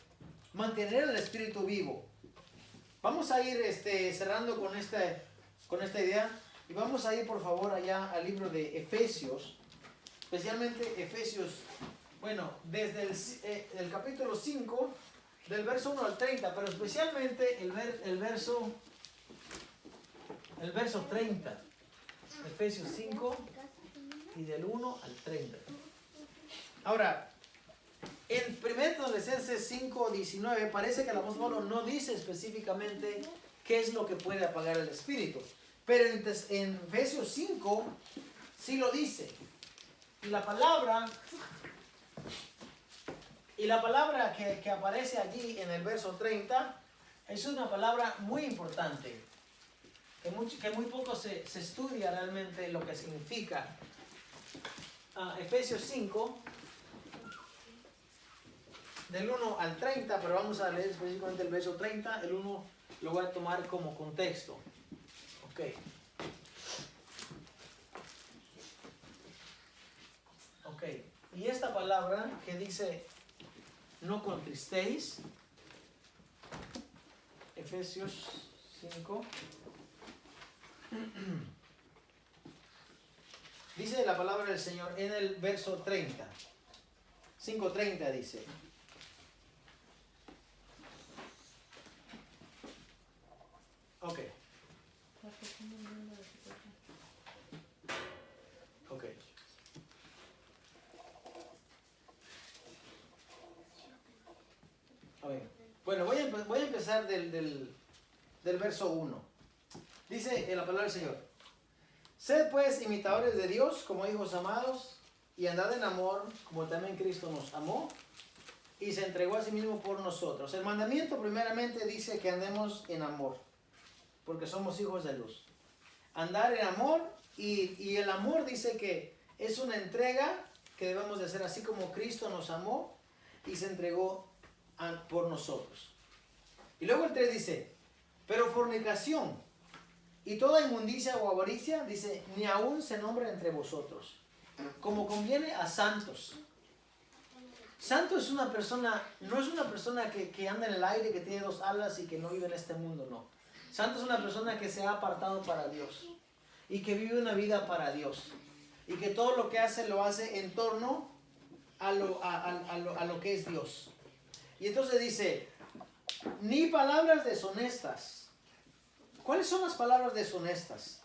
mantener el Espíritu vivo. Vamos a ir cerrando con esta idea. Y vamos a ir por favor allá al libro de Efesios. Especialmente Efesios, bueno, desde el capítulo 5, del verso 1 al 30, pero especialmente el verso 30. Efesios 5 y del 1 al 30. Ahora, en 1 Tesalonicenses 5:19 parece que el apóstol Pablo no dice específicamente qué es lo que puede apagar el espíritu. Pero en Efesios 5 sí lo dice. Y la palabra que aparece allí en el verso 30 Es una palabra muy importante, que muy poco se estudia realmente lo que significa. Efesios 5, del 1 al 30, pero vamos a leer específicamente el verso 30, el 1 lo voy a tomar como contexto. Ok. Ok. Y esta palabra que dice, no contristéis, Efesios 5, dice la palabra del Señor en el verso 30, 5:30 dice. Ok. Ok. A ver. Bueno, voy a empezar del verso 1. Dice en la palabra del Señor: sed pues imitadores de Dios como hijos amados, y andad en amor, como también Cristo nos amó, y se entregó a sí mismo por nosotros. El mandamiento primeramente dice que andemos en amor, porque somos hijos de luz. Andar en amor, y el amor dice que es una entrega que debemos de hacer así como Cristo nos amó y se entregó por nosotros. Y luego el 3 dice, pero fornicación y toda inmundicia o avaricia, dice, ni aún se nombra entre vosotros, como conviene a santos. Santo es una persona, no es una persona que anda en el aire, que tiene 2 alas y que no vive en este mundo, no. Santo es una persona que se ha apartado para Dios y que vive una vida para Dios y que todo lo que hace lo hace en torno a lo que es Dios. Y entonces dice, ni palabras deshonestas. ¿Cuáles son las palabras deshonestas?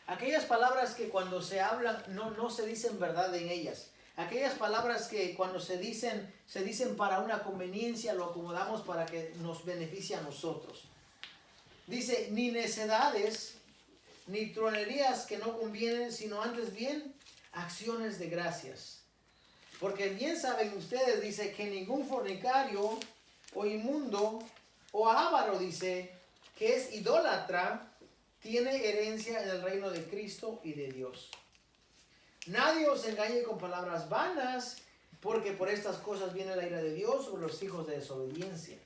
Aquellas palabras que cuando se hablan no se dicen verdad en ellas. Aquellas palabras que cuando se dicen para una conveniencia, lo acomodamos para que nos beneficie a nosotros. Dice, ni necedades, ni truanerías que no convienen, sino antes bien acciones de gracias. Porque bien saben ustedes, dice, que ningún fornicario o inmundo o avaro, dice, que es idólatra, tiene herencia en el reino de Cristo y de Dios. Nadie os engañe con palabras vanas, porque por estas cosas viene la ira de Dios sobre los hijos de desobediencia.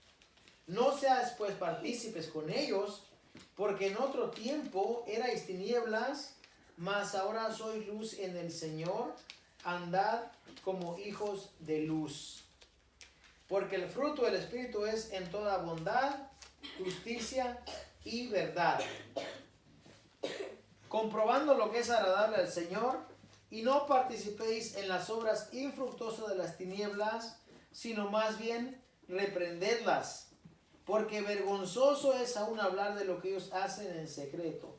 No seas pues partícipes con ellos, porque en otro tiempo erais tinieblas, mas ahora sois luz en el Señor. Andad como hijos de luz. Porque el fruto del Espíritu es en toda bondad, justicia y verdad, comprobando lo que es agradable al Señor, y no participéis en las obras infructuosas de las tinieblas, sino más bien reprendedlas, porque vergonzoso es aún hablar de lo que ellos hacen en secreto.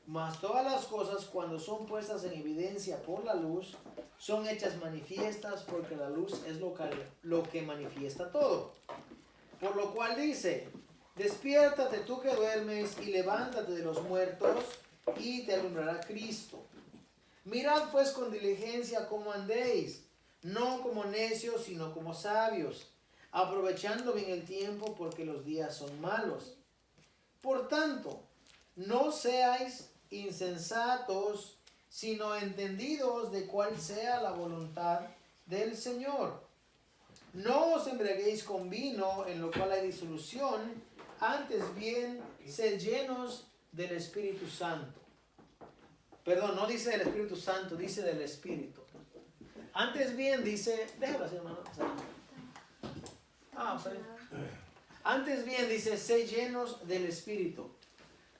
Mas todas las cosas, cuando son puestas en evidencia por la luz, son hechas manifiestas, porque la luz es lo que manifiesta todo. Por lo cual dice, despiértate tú que duermes y levántate de los muertos, y te alumbrará Cristo. Mirad pues con diligencia cómo andéis, no como necios, sino como sabios, aprovechando bien el tiempo, porque los días son malos. Por tanto, no seáis insensatos, sino entendidos de cuál sea la voluntad del Señor. No os embriaguéis con vino, en lo cual hay disolución, antes bien, sed llenos del Espíritu Santo. Perdón, no dice del Espíritu Santo, dice del Espíritu. Antes bien dice, déjalo así, hermano. Antes bien dice, sed llenos del Espíritu.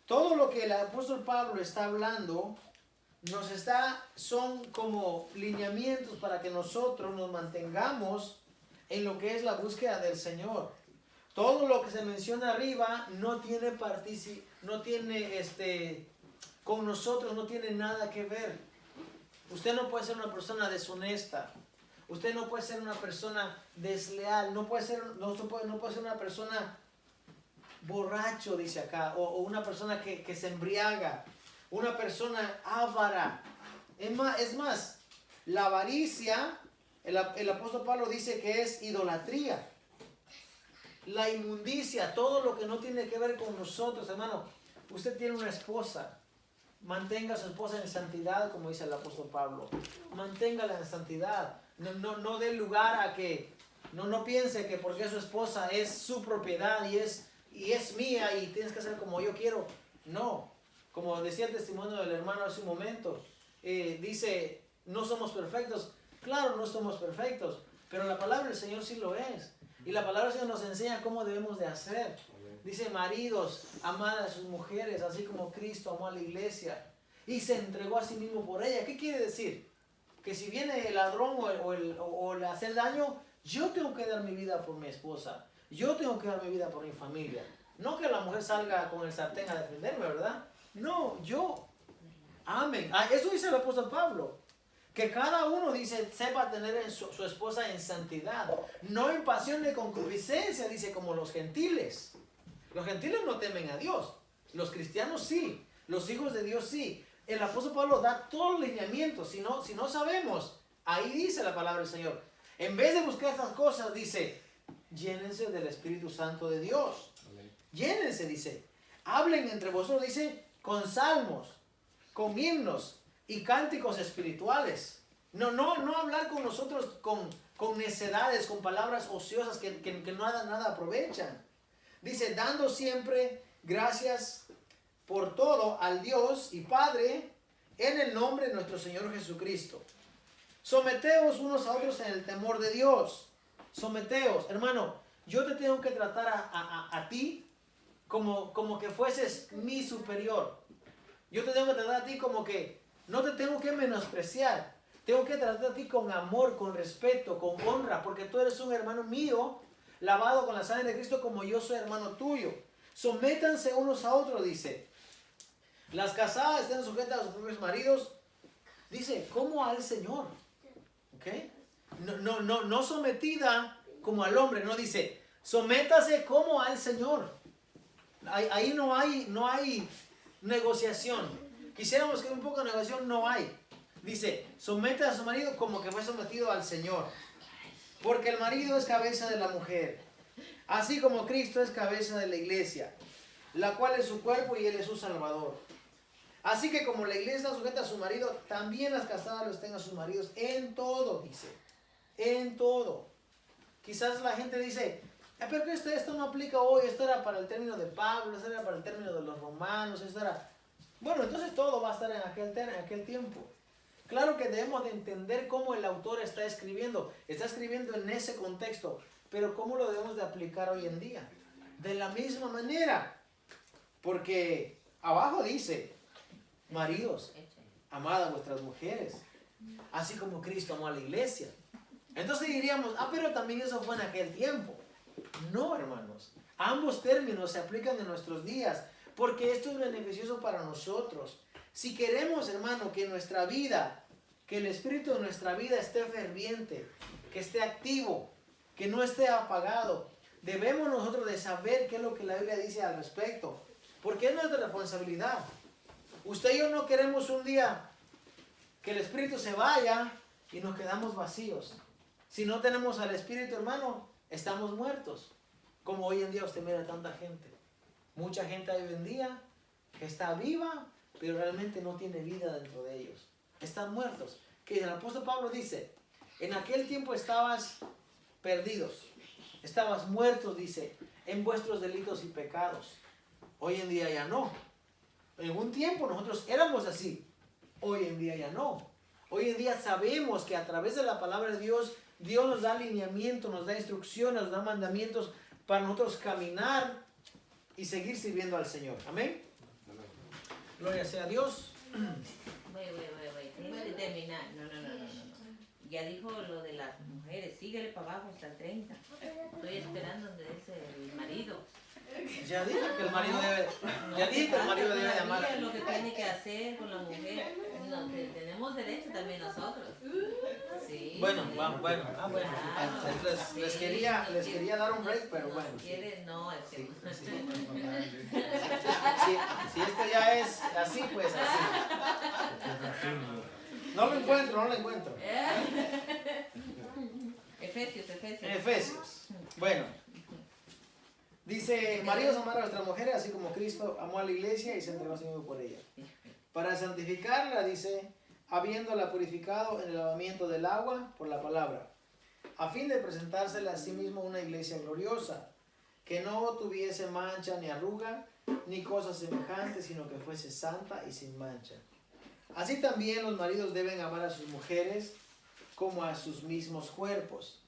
Todo lo que el apóstol Pablo está hablando son como lineamientos para que nosotros nos mantengamos en lo que es la búsqueda del Señor. Todo lo que se menciona arriba con nosotros no tiene nada que ver. Usted no puede ser una persona deshonesta. Usted no puede ser una persona desleal. No puede ser una persona borracho, dice acá, o una persona que se embriaga, una persona avara. Es más, la avaricia, el apóstol Pablo dice que es idolatría. la inmundicia, todo lo que no tiene que ver con nosotros, hermano. Usted tiene una esposa. Mantenga a su esposa en santidad, como dice el apóstol Pablo. Manténgala en santidad. No dé lugar a que, no piense que porque es su esposa es su propiedad y es mía y tienes que hacer como yo quiero. No. Como decía el testimonio del hermano hace un momento, dice, no somos perfectos. Claro, no somos perfectos, pero la palabra del Señor sí lo es. Y la palabra del Señor nos enseña cómo debemos de hacer. Dice, maridos, amad a sus mujeres, así como Cristo amó a la iglesia y se entregó a sí mismo por ella. ¿Qué quiere decir? Que si viene el ladrón o el hacer daño, yo tengo que dar mi vida por mi esposa. Yo tengo que dar mi vida por mi familia. No que la mujer salga con el sartén a defenderme, ¿verdad? No, yo. Amén. Eso dice el apóstol Pablo. Que cada uno, dice, sepa tener su esposa en santidad. No en pasión de concupiscencia, dice, como los gentiles. Los gentiles no temen a Dios. Los cristianos sí. Los hijos de Dios sí. El apóstol Pablo da todo el lineamiento. Si no sabemos, ahí dice la palabra del Señor. En vez de buscar estas cosas, dice, llénense del Espíritu Santo de Dios. Llénense, dice. Hablen entre vosotros, dice, con salmos, con himnos y cánticos espirituales. No hablar con nosotros con necedades, con palabras ociosas que nada aprovechan. Dice, dando siempre gracias por todo al Dios y Padre en el nombre de nuestro Señor Jesucristo. Someteos unos a otros en el temor de Dios. Someteos, hermano, yo te tengo que tratar a ti como que fueses mi superior. Yo te tengo que tratar a ti como que no te tengo que menospreciar. Tengo que tratar a ti con amor, con respeto, con honra, porque tú eres un hermano mío, lavado con la sangre de Cristo como yo soy hermano tuyo. Sométanse unos a otros, dice. Las casadas estén sujetas a sus propios maridos, dice, como al Señor. ¿Ok? No sometida como al hombre, no dice, sométase como al Señor. Ahí no hay negociación. Quisiéramos que un poco de negociación, no hay. Dice, somete a su marido como que fue sometido al Señor. Porque el marido es cabeza de la mujer, así como Cristo es cabeza de la iglesia, la cual es su cuerpo y Él es su Salvador. Así que como la iglesia está sujeta a su marido, también las casadas lo estén a sus maridos en todo, dice. En todo. Quizás la gente dice, pero que esto no aplica hoy, esto era para el término de Pablo, esto era para el término de los romanos, esto era... Bueno, entonces todo va a estar en aquel tiempo. Claro que debemos de entender cómo el autor está escribiendo en ese contexto, pero cómo lo debemos de aplicar hoy en día. De la misma manera, porque abajo dice, maridos, amad a vuestras mujeres, así como Cristo amó a la iglesia. Entonces diríamos, pero también eso fue en aquel tiempo. No, hermanos, ambos términos se aplican en nuestros días, porque esto es beneficioso para nosotros. Si queremos, hermano, que nuestra vida, que el espíritu de nuestra vida esté ferviente, que esté activo, que no esté apagado, debemos nosotros de saber qué es lo que la Biblia dice al respecto, porque es nuestra responsabilidad. Usted y yo no queremos un día que el espíritu se vaya y nos quedamos vacíos. Si no tenemos al espíritu, hermano, estamos muertos. Como hoy en día usted mira tanta gente. Mucha gente hoy en día que está viva, pero realmente no tiene vida dentro de ellos. Están muertos. Que el apóstol Pablo dice, en aquel tiempo estabas perdidos, estabas muertos, dice, en vuestros delitos y pecados. Hoy en día ya no. En un tiempo nosotros éramos así. Hoy en día ya no. Hoy en día sabemos que a través de la palabra de Dios, Dios nos da alineamiento, nos da instrucciones, nos da mandamientos para nosotros caminar y seguir sirviendo al Señor. Amén. Gloria sea a Dios. Déjame terminar. No. Ya dijo lo de las mujeres. Síguele para abajo hasta el 30. Estoy esperando donde dice el marido. Ya dije que el marido debe. Ya dije que el marido debe de amar. Lo que tiene que hacer con la mujer. No, tenemos derecho también nosotros. Sí. Bueno. Entonces, les quería dar un break, pero bueno. ¿Quiere? No, es que... Si esto ya es así, pues así. No lo encuentro. Efesios. Efesios. Bueno. Dice, maridos, amar a vuestras mujeres, así como Cristo amó a la iglesia y se entregó a sí mismo por ella. Para santificarla, dice, habiéndola purificado en el lavamiento del agua por la palabra, a fin de presentársela a sí mismo una iglesia gloriosa, que no tuviese mancha ni arruga, ni cosa semejante, sino que fuese santa y sin mancha. Así también los maridos deben amar a sus mujeres como a sus mismos cuerpos.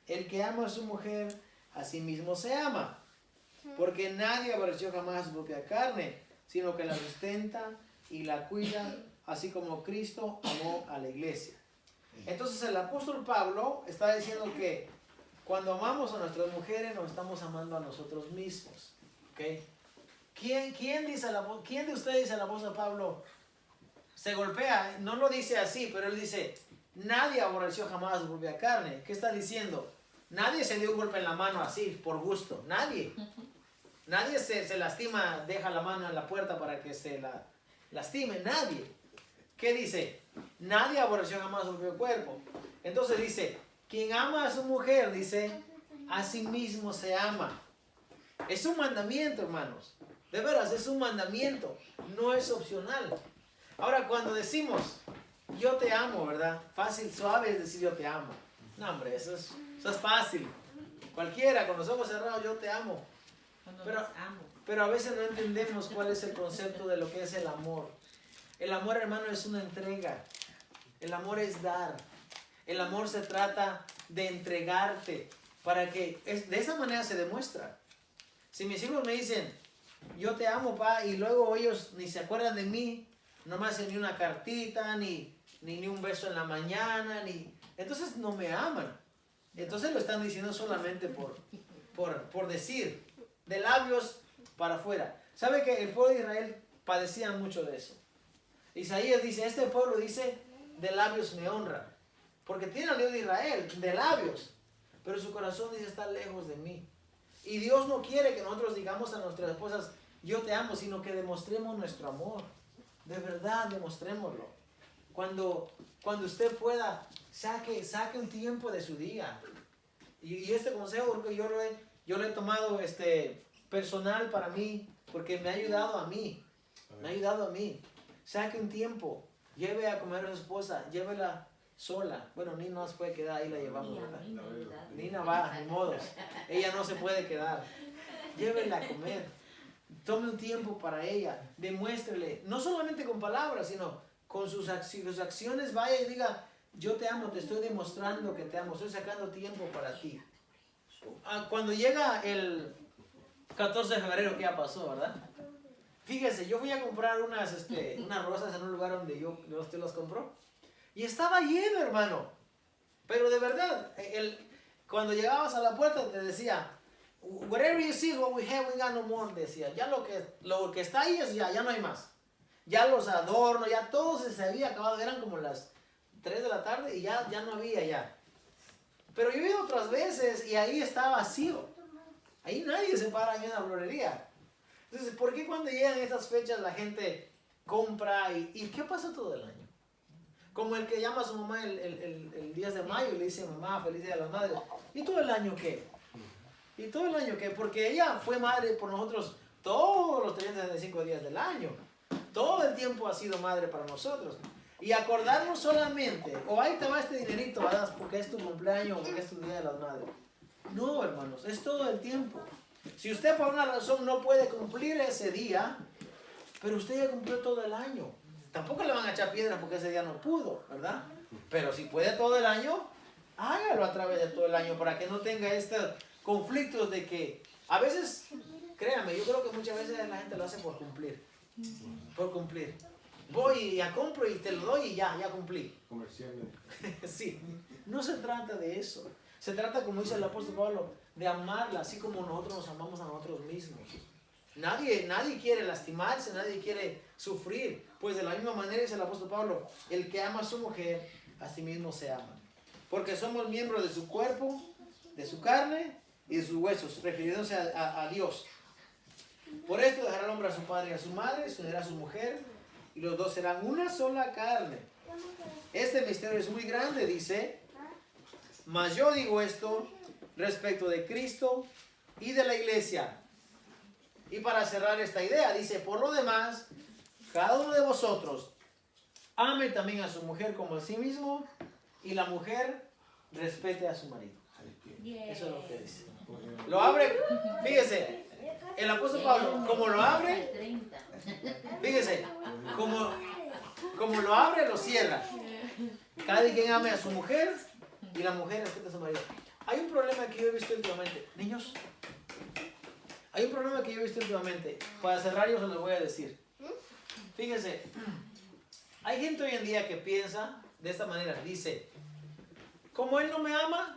El que ama a su mujer, a sí mismo se ama. Porque nadie aborreció jamás a su propia carne, sino que la sustenta y la cuida, así como Cristo amó a la iglesia. Entonces el apóstol Pablo está diciendo que cuando amamos a nuestras mujeres nos estamos amando a nosotros mismos. ¿Okay? ¿Quién de ustedes dice al apóstol Pablo? Se golpea, no lo dice así, pero él dice, nadie aborreció jamás a su propia carne. ¿Qué está diciendo? Nadie se dio un golpe en la mano así, por gusto. Nadie. Nadie se lastima, deja la mano en la puerta para que se la lastime. Nadie. ¿Qué dice? Nadie aborreció jamás su propio cuerpo. Entonces dice, quien ama a su mujer, dice, a sí mismo se ama. Es un mandamiento, hermanos. De veras, es un mandamiento. No es opcional. Ahora, cuando decimos, yo te amo, ¿verdad? Fácil, suave es decir yo te amo. No, hombre, eso es fácil. Cualquiera, con los ojos cerrados, yo te amo. Pero a veces no entendemos cuál es el concepto de lo que es el amor. El amor, hermano, es una entrega. El amor es dar. El amor se trata de entregarte para que de esa manera se demuestra. Si mis hijos me dicen, yo te amo, pa, y luego ellos ni se acuerdan de mí, no me hacen ni una cartita, ni un beso en la mañana, entonces no me aman. Entonces lo están diciendo solamente por decir, de labios para afuera. ¿Sabe que el pueblo de Israel padecía mucho de eso? Isaías dice, este pueblo dice, de labios me honra. Porque tiene al Dios de Israel, de labios. Pero su corazón dice, está lejos de mí. Y Dios no quiere que nosotros digamos a nuestras esposas, yo te amo, sino que demostremos nuestro amor. De verdad, demostrémoslo. Cuando usted pueda, saque un tiempo de su día. Y este consejo, porque yo lo he tomado personal para mí, porque me ha ayudado a mí. Me ha ayudado a mí. Saque un tiempo, lleve a comer a su esposa, llévela sola. Bueno, Nina no se puede quedar, ahí la llevamos, ¿verdad? Nina va, ni modos. Ella no se puede quedar. Llévela a comer. Tome un tiempo para ella. Demuéstrele, no solamente con palabras, sino con sus acciones. Vaya y diga, yo te amo, te estoy demostrando que te amo. Estoy sacando tiempo para ti. Cuando llega el 14 de febrero, ¿qué ya pasó, verdad? Fíjese, yo fui a comprar unas rosas en un lugar donde usted las compró. Y estaba lleno, hermano. Pero de verdad, cuando llegabas a la puerta te decía, whatever you see is what we have, we got no more, decía. Ya lo que está ahí es ya no hay más. Ya los adornos, ya todo se había acabado. Eran como las 3 de la tarde y ya no había ya. Pero yo he ido otras veces y ahí está vacío. Ahí nadie se para en una florería. Entonces, ¿por qué cuando llegan estas fechas la gente compra y qué pasa todo el año? Como el que llama a su mamá el 10 de mayo y le dice, mamá, feliz día de las madres. ¿Y todo el año qué? ¿Y todo el año qué? Porque ella fue madre por nosotros todos los 365 días del año. Todo el tiempo ha sido madre para nosotros. Y acordarnos solamente, ahí te va este dinerito, ¿verdad? Porque es tu cumpleaños o porque es tu día de las madres. No, hermanos, es todo el tiempo. Si usted por una razón no puede cumplir ese día, pero usted ya cumplió todo el año. Tampoco le van a echar piedra porque ese día no pudo, ¿verdad? Pero si puede todo el año, hágalo a través de todo el año para que no tenga estos conflictos de que a veces, créame, yo creo que muchas veces la gente lo hace por cumplir. Por cumplir. Voy y ya compro y te lo doy y ya cumplí. Comercialmente. Sí, no se trata de eso. Se trata, como dice el apóstol Pablo, de amarla así como nosotros nos amamos a nosotros mismos. Nadie quiere lastimarse, nadie quiere sufrir. Pues de la misma manera dice el apóstol Pablo, el que ama a su mujer, a sí mismo se ama. Porque somos miembros de su cuerpo, de su carne y de sus huesos, refiriéndose a Dios. Por esto dejará el hombre a su padre y a su madre, se unirá a su mujer, y los dos serán una sola carne. Este misterio es muy grande, dice, mas yo digo esto respecto de Cristo y de la iglesia. Y para cerrar esta idea, dice, por lo demás, cada uno de vosotros ame también a su mujer como a sí mismo y la mujer respete a su marido. Eso es lo que dice. Lo abre, fíjese, el apóstol Pablo, como lo abre, 30. fíjese, como lo abre, lo cierra. Cada quien ame a su mujer y la mujer respete a su marido. Hay un problema que yo he visto últimamente. Niños, hay un problema que yo he visto últimamente. Para cerrar yo se lo voy a decir. Fíjense, hay gente hoy en día que piensa de esta manera. Dice, como él no me ama,